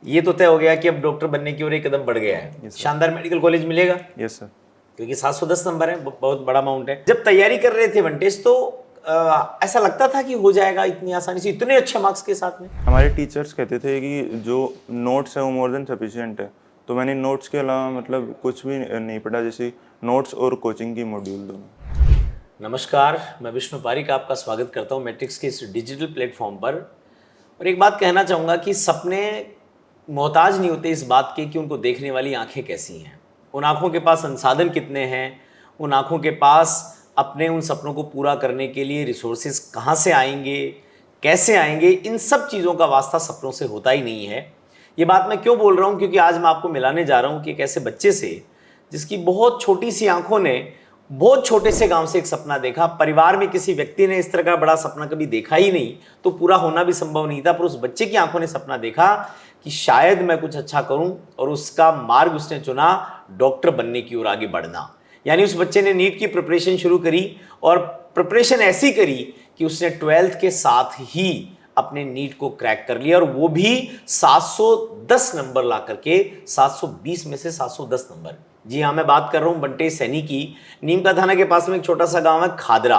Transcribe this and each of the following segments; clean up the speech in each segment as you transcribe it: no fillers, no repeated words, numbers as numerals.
ये तो तय हो गया कि अब डॉक्टर बनने की ओर एक कदम बढ़ गया है। शानदार मेडिकल कॉलेज मिलेगा। Yes sir. क्योंकि 710 नंबर है, बहुत बड़ा अमाउंट है। जब तैयारी कर रहे थे वेंटेज तो ऐसा लगता था कि हो जाएगा इतनी आसानी से, इतने अच्छे मार्क्स के साथ में? हमारे टीचर्स कहते थे कि जो नोट्स है वो मोर देन सफिशिएंट है, तो मैंने नोट्स के अलावा मतलब कुछ भी नहीं पढ़ा, जैसे नोट्स और कोचिंग की मॉड्यूल दोनों। नमस्कार, मैं विष्णु पारिक आपका स्वागत करता हूं मैट्रिक्स के इस डिजिटल प्लेटफॉर्म पर। और एक बात कहना चाहूँगा कि सपने मोहताज नहीं होते इस बात के कि उनको देखने वाली आंखें कैसी हैं, उन आंखों के पास संसाधन कितने हैं, उन आंखों के पास अपने उन सपनों को पूरा करने के लिए रिसोर्सेज कहाँ से आएंगे, कैसे आएंगे, इन सब चीज़ों का वास्ता सपनों से होता ही नहीं है। ये बात मैं क्यों बोल रहा हूँ, क्योंकि आज मैं आपको मिलाने जा रहा हूँ कि एक ऐसे बच्चे से जिसकी बहुत छोटी सी आंखों ने बहुत छोटे से गांव से एक सपना देखा। परिवार में किसी व्यक्ति ने इस तरह का बड़ा सपना कभी देखा ही नहीं, तो पूरा होना भी संभव नहीं था, पर उस बच्चे की आंखों ने सपना देखा कि शायद मैं कुछ अच्छा करूं, और उसका मार्ग उसने चुना डॉक्टर बनने की ओर आगे बढ़ना। यानी उस बच्चे ने नीट की प्रिपरेशन शुरू करी, और प्रिपरेशन ऐसी करी कि उसने 12th के साथ ही अपने नीट को क्रैक कर लिया, और वो भी 710 नंबर ला करके, 720 में से 710 नंबर। जी हाँ, मैं बात कर रहा हूँ बंटे सैनी की। नीमका थाना के पास में एक छोटा सा गांव है खादरा,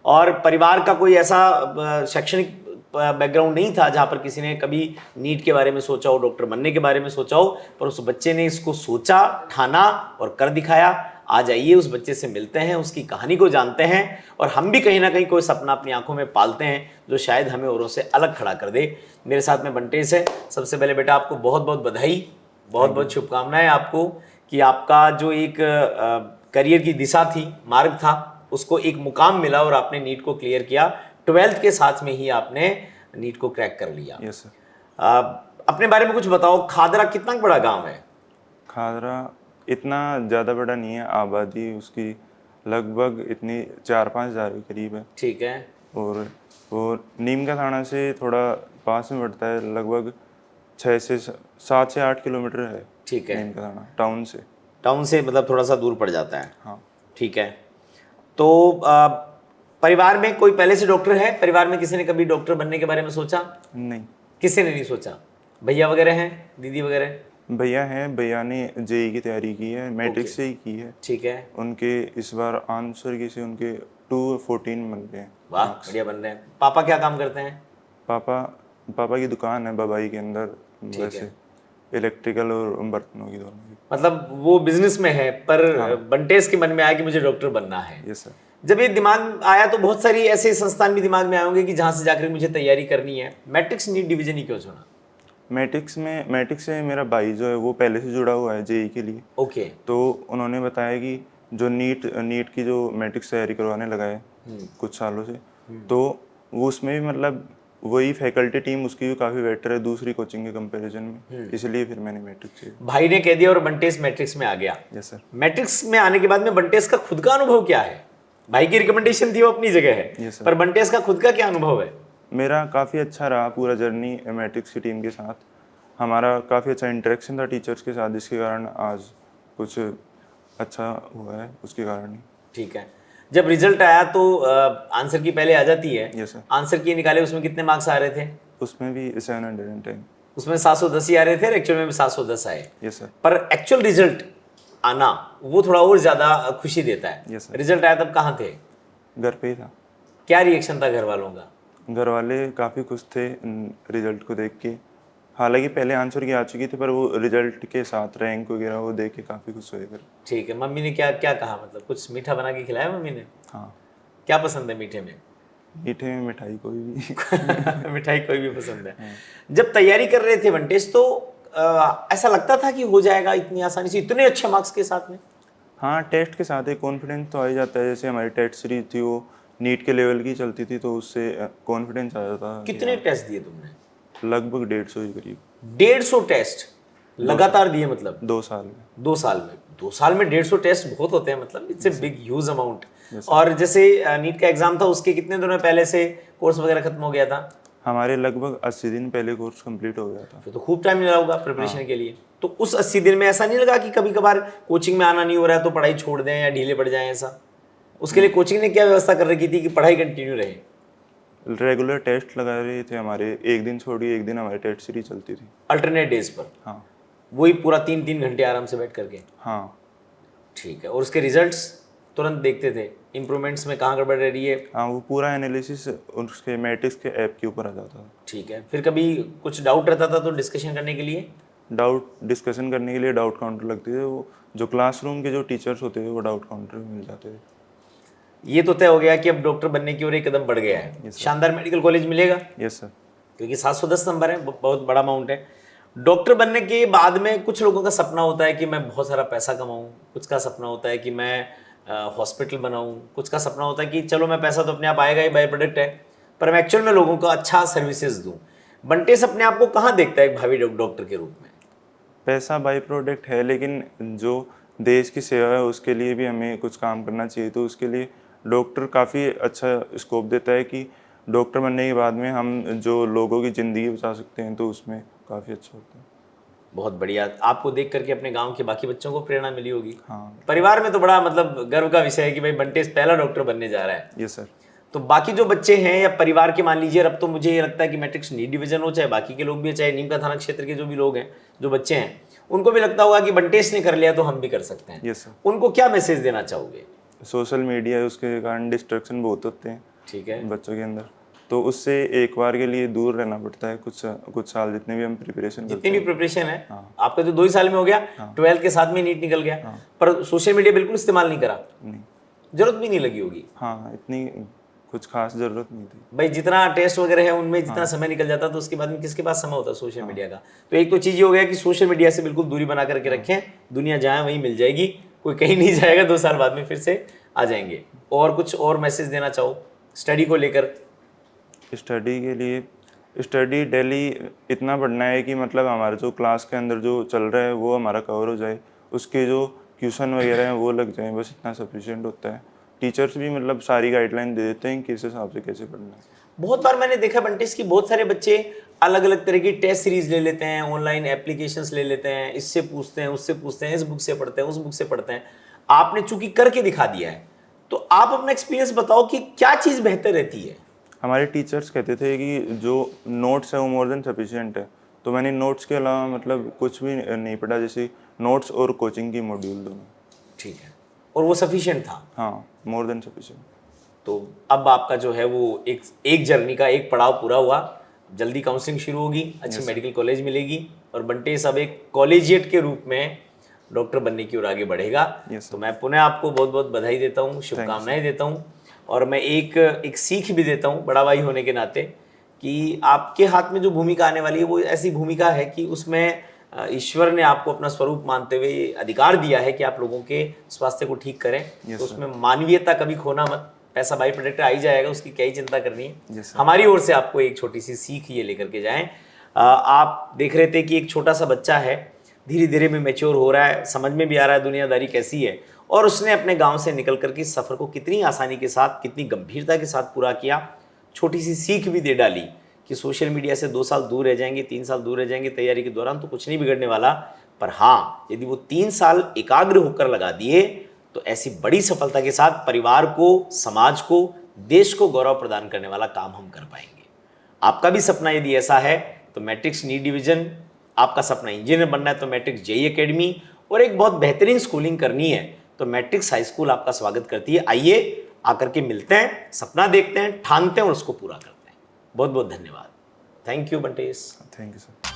और परिवार का कोई ऐसा शैक्षणिक बैकग्राउंड नहीं था जहाँ पर किसी ने कभी नीट के बारे में सोचा हो, डॉक्टर बनने के बारे में सोचा हो, पर उस बच्चे ने इसको सोचा, ठाना और कर दिखाया। आज आइए उस बच्चे से मिलते हैं, उसकी कहानी को जानते हैं, और हम भी कहीं ना कहीं कोई सपना अपनी आंखों में पालते हैं जो शायद हमें औरों से अलग खड़ा कर दे। मेरे साथ में बंटेश है। सबसे पहले बेटा आपको बहुत बहुत बधाई, बहुत बहुत शुभकामनाएं आपको कि आपका जो एक करियर की दिशा थी, मार्ग था, उसको एक मुकाम मिला और आपने नीट को क्लियर किया। 12th के साथ में ही आपने नीट को क्रैक कर लिया। Yes sir. अपने बारे में कुछ बताओ, खादरा कितना बड़ा गांव है? खादरा इतना ज़्यादा बड़ा नहीं है, आबादी उसकी लगभग इतनी 4-5 हज़ार के करीब है। ठीक है। और वो नीमका थाना से थोड़ा पास में पड़ता है, लगभग 7 से 8 किलोमीटर है। ठीक है। नीमका थाना टाउन से। टाउन से मतलब थोड़ा सा दूर पड़ जाता है। हाँ। ठीक है। तो परिवार में कोई पहले से डॉक्टर है? परिवार में किसी ने कभी डॉक्टर बनने के बारे में सोचा? नहीं। किसी ने नहीं सोचा? भैया वगैरह हैं, दीदी वगैरह? भैया हैं, भैया ने जेई की तैयारी की है, मैट्रिक्स से ही की है। ठीक है। उनके इस बार आंसर की से उनके 214 बन गए हैं। वाह, बढ़िया बन रहे हैं। पापा क्या काम करते हैं? पापा की दुकान है बबाई के अंदर, वैसे इलेक्ट्रिकल और बर्तनों की दोनों की। मतलब वो बिजनेस में है, पर बंटेश के मन में आया कि मुझे डॉक्टर बनना है। Yes sir. जब ये दिमाग आया तो बहुत सारी ऐसे संस्थान भी दिमाग में आए होंगे कि जहाँ से जाकर मुझे तैयारी करनी है। मैट्रिक्स नीट डिवीजन ही क्यों चुना? मैट्रिक्स से मेरा भाई जो है वो पहले से जुड़ा हुआ है जेई के लिए। ओके। तो उन्होंने बताया कि जो नीट की जो मैट्रिक्स तैयारी करवाने लगा है कुछ सालों से, तो वो उसमें भी मतलब वही फैकल्टी टीम उसकी भी काफ़ी बेटर है दूसरी कोचिंग के कंपैरिजन में, इसलिए फिर मैंने मैट्रिक्स से। भाई ने कह दिया और बंटेश मैट्रिक्स में आ गया। Yes sir. मैट्रिक्स में आने के बाद में बंटेश का खुद का अनुभव क्या है? भाई की रिकमेंडेशन थी वो अपनी जगह है, Yes, sir. पर बंटेश का खुद का क्या अनुभव है? मेरा काफ़ी अच्छा रहा पूरा जर्नी मैट्रिक्स की टीम के साथ। हमारा काफ़ी अच्छा इंटरेक्शन था टीचर्स के साथ, जिसके कारण आज कुछ अच्छा हुआ है, उसके कारण ही। ठीक है। जब रिजल्ट आया तो आंसर की पहले आ जाती है। Yes sir. आंसर की निकाले, उसमें कितने मार्क्स आ रहे थे? उसमें भी 710। उसमें 710 ही आ रहे थे, एक्चुअल में भी 710 आए। Yes sir. पर एक्चुअल रिजल्ट आना वो थोड़ा और ज्यादा खुशी देता है। Yes sir. रिजल्ट आया तब कहाँ थे? घर पे ही था। क्या रिएक्शन था घर वालों का? घर वाले काफ़ी खुश थे रिजल्ट को देख के। हालांकि पहले आंसर की आ चुकी थी, पर वो रिजल्ट के साथ रैंक वगैरह वो देख के काफ़ी खुश हुए फिर। ठीक है। मम्मी ने क्या क्या कहा, मतलब कुछ मीठा बना के खिलाया मम्मी ने? हाँ। क्या पसंद है मीठे में? मीठे में मिठाई कोई भी। मिठाई कोई भी पसंद है। जब तैयारी कर रहे थे वेंटेज तो ऐसा लगता था कि हो जाएगा इतनी आसानी से, इतने अच्छे मार्क्स के साथ में? हाँ, टेस्ट के साथ एक कॉन्फिडेंस तो आ ही जाता है। जैसे हमारी टेस्ट सीरीज थी वो नीट के लेवल की चलती थी, तो उससे कॉन्फिडेंस आ जाता है। कितने टेस्ट दिए तुमने? लगभग 150 के करीब। 150 टेस्ट लगातार दिए? मतलब 2 साल में। 2 साल में? 2 साल में 150 टेस्ट बहुत होते हैं, मतलब it's a big huge amount. और जैसे नीट का एग्जाम था उसके कितने दिनों पहले से कोर्स वगैरह खत्म हो गया था? हमारे लगभग 80 दिन पहले कोर्स कंप्लीट हो गया था। फिर तो खूब टाइम मिला होगा प्रिपरेशन के लिए। तो उस 80 दिन में ऐसा नहीं लगा कि कभी कभार कोचिंग में आना नहीं हो रहा है तो पढ़ाई छोड़ दें या ढीले पड़ जाएं? ऐसा उसके लिए कोचिंग ने क्या व्यवस्था कर रखी थी कि पढ़ाई कंटिन्यू रहे? रेगुलर टेस्ट लगा रहे थे हमारे, एक दिन छोड़िए एक दिन हमारे टेस्ट सीरीज चलती थी। अल्टरनेट डेज पर? हाँ वही पूरा 3-3 घंटे आराम से बैठ करके? हाँ। ठीक है। और उसके रिजल्ट्स तुरंत देखते थे, इम्प्रूवमेंट्स में कहाँ गड़बड़ रह रही है? हाँ, वो पूरा एनालिसिस उसके मैट्रिक्स के ऐप के ऊपर आ जाता था। ठीक है। फिर कभी कुछ डाउट रहता था तो डिस्कशन करने के लिए? डाउट डिस्कशन करने के लिए डाउट काउंटर लगते थे, वो जो क्लासरूम के जो टीचर्स होते थे वो डाउट काउंटर में मिल जाते थे। ये तो तय हो गया कि अब डॉक्टर बनने की ओर एक कदम बढ़ गया है। शानदार मेडिकल कॉलेज मिलेगा? Yes sir. क्योंकि 710 नंबर है, बहुत बड़ा अमाउंट है। डॉक्टर बनने के बाद में कुछ लोगों का सपना होता है कि मैं बहुत सारा पैसा कमाऊं, कुछ का सपना होता है कि मैं हॉस्पिटल बनाऊं, कुछ का सपना होता है कि चलो मैं पैसा तो अपने आप आएगा ही, बाय प्रोडक्ट है, पर मैं एक्चुअल में लोगों को अच्छा सर्विसेज दूं। बंटेस अपने आप को कहाँ देखता है एक भावी डॉक्टर के रूप में? पैसा बाई प्रोडक्ट है, लेकिन जो देश की सेवा है उसके लिए भी हमें कुछ काम करना चाहिए। तो उसके लिए डॉक्टर काफ़ी अच्छा स्कोप देता है कि डॉक्टर बनने के बाद में हम जो लोगों की ज़िंदगी बचा सकते हैं, तो उसमें काफ़ी अच्छा होता है। बहुत बढ़िया। आपको देख करके अपने गांव के बाकी बच्चों को प्रेरणा मिली होगी। हाँ। परिवार में तो बड़ा मतलब गर्व का विषय है कि भाई बंटेस पहला डॉक्टर बनने जा रहा है। Yes sir. तो बाकी जो बच्चे हैं या परिवार के मान लीजिए, अब तो मुझे ये लगता है कि मैट्रिक्स नीट डिवीजन हो, चाहे बाकी के लोग भी, चाहे नीम का थाना क्षेत्र के जो भी लोग हैं, जो बच्चे हैं, उनको भी लगता होगा कि बंटेस ने कर लिया तो हम भी कर सकते हैं। Yes sir. उनको क्या मैसेज देना चाहोगे? सोशल मीडिया है, उसके कारण डिस्ट्रैक्शन बहुत होते हैं। ठीक है। बच्चों के अंदर, तो उससे एक बार के लिए दूर रहना पड़ता है। कुछ साल जितने भी हम प्रिपरेशन करते जितनी हैं। भी प्रिपरेशन है। हाँ। आपका तो 2 ही साल में हो गया। 12th के साथ में नीट निकल गया। पर सोशल मीडिया बिल्कुल इस्तेमाल नहीं करा? नहीं। जरूरत भी नहीं लगी होगी? हाँ, इतनी कुछ खास जरूरत नहीं थी। भाई जितना टेस्ट वगैरह है उनमें जितना समय निकल जाता तो उसके बाद में किसके पास समय होता सोशल मीडिया का? तो एक तो चीज ये हो गया कि सोशल मीडिया से बिल्कुल दूरी बना करके रखें। दुनिया जहाँ वहीं मिल जाएगी, कोई कहीं नहीं जाएगा, 2 साल बाद में फिर से आ जाएंगे। और कुछ और मैसेज देना चाहो स्टडी को लेकर? स्टडी के लिए, स्टडी डेली इतना पढ़ना है कि मतलब हमारे जो क्लास के अंदर जो चल रहा है वो हमारा कवर हो जाए, उसके जो क्वेश्चन वगैरह हैं वो लग जाएं, बस इतना सफिशिएंट होता है। टीचर्स भी मतलब सारी गाइडलाइन दे देते हैं कि इस हिसाब से कैसे पढ़ना है। बहुत बार मैंने देखा बंटेस की बहुत सारे बच्चे अलग अलग तरह की टेस्ट सीरीज ले लेते हैं, ऑनलाइन एप्लीकेशंस ले लेते हैं, इससे पूछते हैं, उससे पूछते हैं, इस बुक से पढ़ते हैं, उस बुक से पढ़ते हैं। आपने चूंकि करके दिखा दिया है, तो आप अपना एक्सपीरियंस बताओ कि क्या चीज़ बेहतर रहती है? हमारे टीचर्स कहते थे कि जो नोट्स है वो मोर देन सफिशिएंट है, तो मैंने नोट्स के अलावा मतलब कुछ भी नहीं पढ़ा, जैसे नोट्स और कोचिंग की मॉड्यूल दोनों। ठीक है। और वो सफिशिएंट था? हाँ, मोर देन सफिशिएंट। तो अब आपका जो है वो एक जर्नी का एक पड़ाव पूरा हुआ। जल्दी काउंसलिंग शुरू होगी, अच्छी मेडिकल कॉलेज मिलेगी और बंटेस अब एक कॉलेजिएट के रूप में डॉक्टर बनने की ओर आगे बढ़ेगा। तो मैं पुनः आपको बहुत बहुत बधाई देता हूँ, शुभकामनाएं देता हूँ। और मैं एक सीख भी देता हूँ बड़ा भाई होने के नाते कि आपके हाथ में जो भूमिका आने वाली है वो ऐसी भूमिका है कि उसमें ईश्वर ने आपको अपना स्वरूप मानते हुए अधिकार दिया है कि आप लोगों के स्वास्थ्य को ठीक करें। तो उसमें मानवीयता कभी खोना मत। पैसा बाई प्रोडक्ट आ ही जाएगा, उसकी क्या ही चिंता करनी है। हमारी ओर से आपको एक छोटी सी सीख ये लेकर के जाएं। आप देख रहे थे कि एक छोटा सा बच्चा है, धीरे धीरे में मैच्योर हो रहा है, समझ में भी आ रहा है दुनियादारी कैसी है, और उसने अपने गांव से निकल करके सफ़र को कितनी आसानी के साथ, कितनी गंभीरता के साथ पूरा किया। छोटी सी सीख भी दे डाली कि सोशल मीडिया से 2 साल दूर रह जाएंगे, 3 साल दूर रह जाएंगे तैयारी के दौरान तो कुछ नहीं बिगड़ने वाला। पर हाँ, यदि वो 3 साल एकाग्र होकर लगा दिए तो ऐसी बड़ी सफलता के साथ परिवार को, समाज को, देश को गौरव प्रदान करने वाला काम हम कर पाएंगे। आपका भी सपना यदि ऐसा है तो मैट्रिक्स नीट डिवीजन, आपका सपना इंजीनियर बनना है तो मैट्रिक्स जेई एकेडमी, और एक बहुत बेहतरीन स्कूलिंग करनी है तो मैट्रिक्स हाई स्कूल आपका स्वागत करती है। आइए आकर के मिलते हैं, सपना देखते हैं, ठानते हैं और उसको पूरा करते हैं। बहुत बहुत धन्यवाद। थैंक यू बंटेस। Thank you sir.